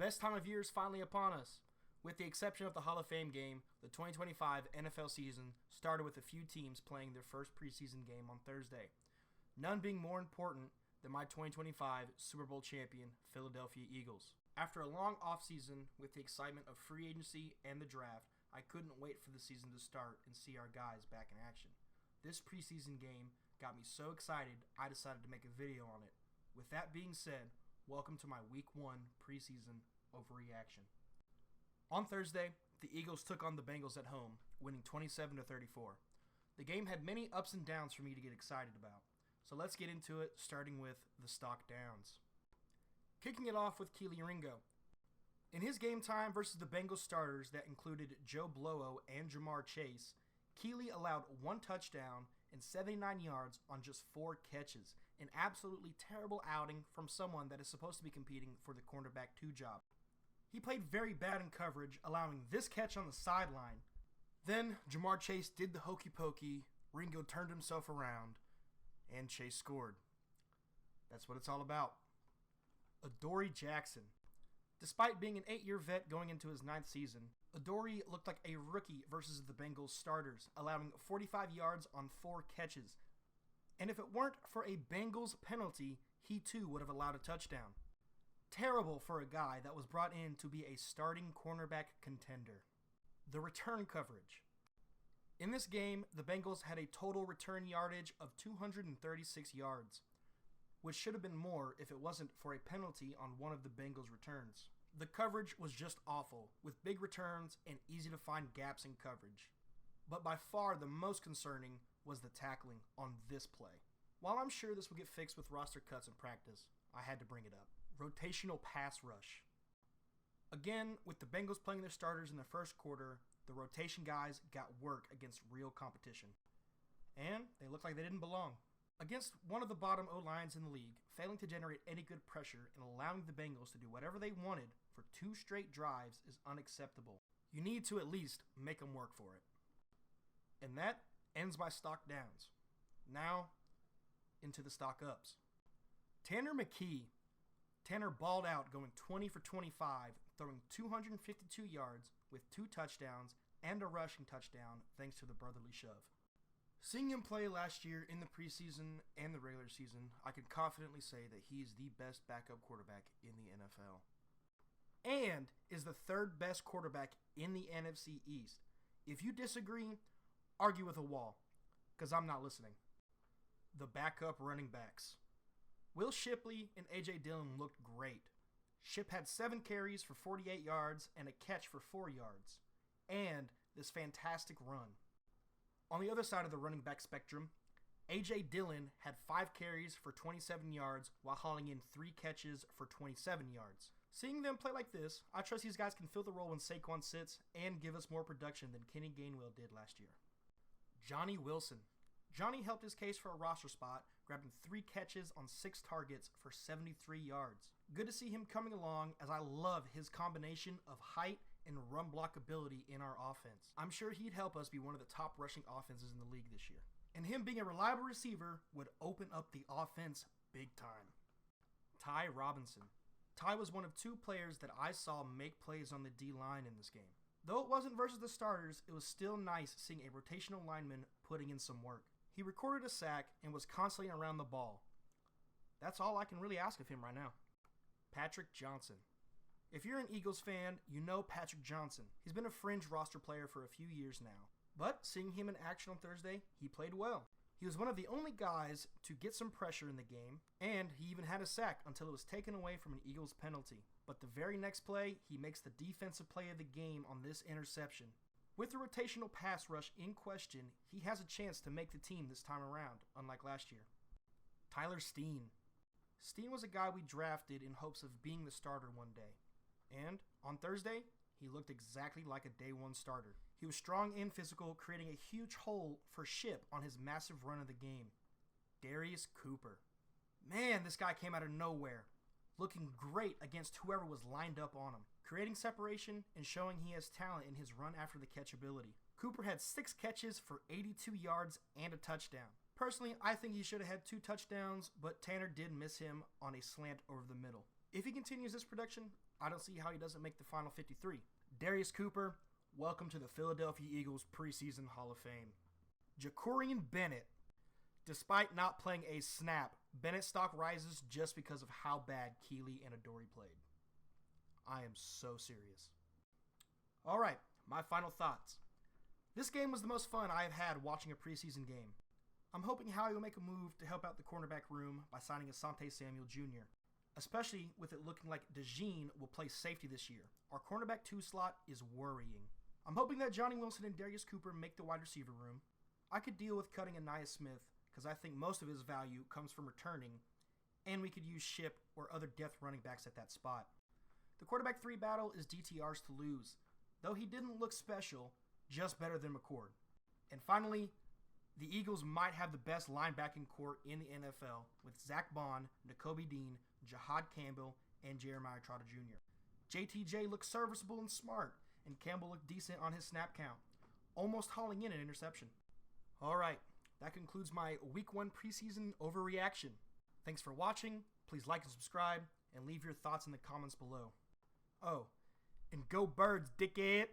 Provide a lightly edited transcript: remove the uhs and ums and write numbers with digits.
best time of year is finally upon us. With the exception of the Hall of Fame game, the 2025 NFL season started with a few teams playing their first preseason game on Thursday, none being more important than my 2025 Super Bowl champion Philadelphia Eagles. After a long offseason with the excitement of free agency and the draft, I couldn't wait for the season to start and see our guys back in action. This preseason game got me so excited I decided to make a video on it. With that being said, welcome to my Week 1 preseason overreaction. On Thursday, the Eagles took on the Bengals at home, winning 27-34. The game had many ups and downs for me to get excited about, so let's get into it, starting with the stock downs. Kicking it off with Kelee Ringo. In his game time versus the Bengals starters that included Joe Blowo and Jamar Chase, Kelee allowed 1 touchdown and 79 yards on just 4 catches, an absolutely terrible outing from someone that is supposed to be competing for the cornerback 2 job. He played very bad in coverage, allowing this catch on the sideline. Then Jamar Chase did the hokey pokey, Ringo turned himself around, and Chase scored. That's what it's all about. Adoree Jackson. Despite being an 8-year vet going into his 9th season, Adoree looked like a rookie versus the Bengals starters, allowing 45 yards on 4 catches. And if it weren't for a Bengals penalty, he too would have allowed a touchdown. Terrible for a guy that was brought in to be a starting cornerback contender. The return coverage. In this game, the Bengals had a total return yardage of 236 yards, which should have been more if it wasn't for a penalty on one of the Bengals' returns. The coverage was just awful, with big returns and easy to find gaps in coverage. But by far the most concerning was the tackling on this play. While I'm sure this will get fixed with roster cuts in practice, I had to bring it up. Rotational pass rush. Again, with the Bengals playing their starters in the first quarter, the rotation guys got work against real competition. And they looked like they didn't belong. Against one of the bottom O-lines in the league, failing to generate any good pressure and allowing the Bengals to do whatever they wanted for 2 straight drives is unacceptable. You need to at least make them work for it. And that ends my stock downs. Now, into the stock ups. Tanner McKee. Tanner balled out, going 20 for 25, throwing 252 yards with 2 touchdowns and a rushing touchdown thanks to the brotherly shove. Seeing him play last year in the preseason and the regular season, I can confidently say that he is the best backup quarterback in the NFL. And is the 3rd best quarterback in the NFC East. If you disagree, argue with a wall, because I'm not listening. The backup running backs. Will Shipley and A.J. Dillon looked great. Ship had 7 carries for 48 yards and a catch for 4 yards. And this fantastic run. On the other side of the running back spectrum, A.J. Dillon had 5 carries for 27 yards while hauling in 3 catches for 27 yards. Seeing them play like this, I trust these guys can fill the role when Saquon sits and give us more production than Kenny Gainwell did last year. Johnny Wilson. Johnny helped his case for a roster spot, grabbing 3 catches on 6 targets for 73 yards. Good to see him coming along, as I love his combination of height and run block ability in our offense. I'm sure he'd help us be one of the top rushing offenses in the league this year. And him being a reliable receiver would open up the offense big time. Ty Robinson. Ty was one of 2 players that I saw make plays on the D-line in this game. Though it wasn't versus the starters, it was still nice seeing a rotational lineman putting in some work. He recorded a sack and was constantly around the ball. That's all I can really ask of him right now. Patrick Johnson. If you're an Eagles fan, you know Patrick Johnson. He's been a fringe roster player for a few years now. But seeing him in action on Thursday, he played well. He was one of the only guys to get some pressure in the game, and he even had a sack until it was taken away from an Eagles penalty. But the very next play, he makes the defensive play of the game on this interception. With the rotational pass rush in question, he has a chance to make the team this time around, unlike last year. Tyler Steen. Steen was a guy we drafted in hopes of being the starter one day. And on Thursday, he looked exactly like a day 1 starter. He was strong and physical, creating a huge hole for Ship on his massive run of the game. Darius Cooper. Man, this guy came out of nowhere, looking great against whoever was lined up on him, creating separation and showing he has talent in his run after the catch ability. Cooper had 6 catches for 82 yards and a touchdown. Personally, I think he should have had 2 touchdowns, but Tanner did miss him on a slant over the middle. If he continues this production, I don't see how he doesn't make the final 53. Darius Cooper, welcome to the Philadelphia Eagles Preseason Hall of Fame. Jacorian Bennett. Despite not playing a snap, Bennett's stock rises just because of how bad Keeley and Adoree played. I am so serious. All right, my final thoughts. This game was the most fun I have had watching a preseason game. I'm hoping Howie will make a move to help out the cornerback room by signing Asante Samuel Jr., especially with it looking like DeJean will play safety this year. Our cornerback 2 slot is worrying. I'm hoping that Johnny Wilson and Darius Cooper make the wide receiver room. I could deal with cutting Aniyah Smith because I think most of his value comes from returning, and we could use Ship or other depth running backs at that spot. The quarterback 3 battle is DTR's to lose, though he didn't look special, just better than McCord. And finally, the Eagles might have the best linebacking core in the NFL with Zach Bond, Nakobe Dean, Jahad Campbell, and Jeremiah Trotter Jr. JTJ looked serviceable and smart, and Campbell looked decent on his snap count, almost hauling in an interception. All right, that concludes my Week 1 preseason overreaction. Thanks for watching. Please like and subscribe, and leave your thoughts in the comments below. Oh, and go Birds, dickhead!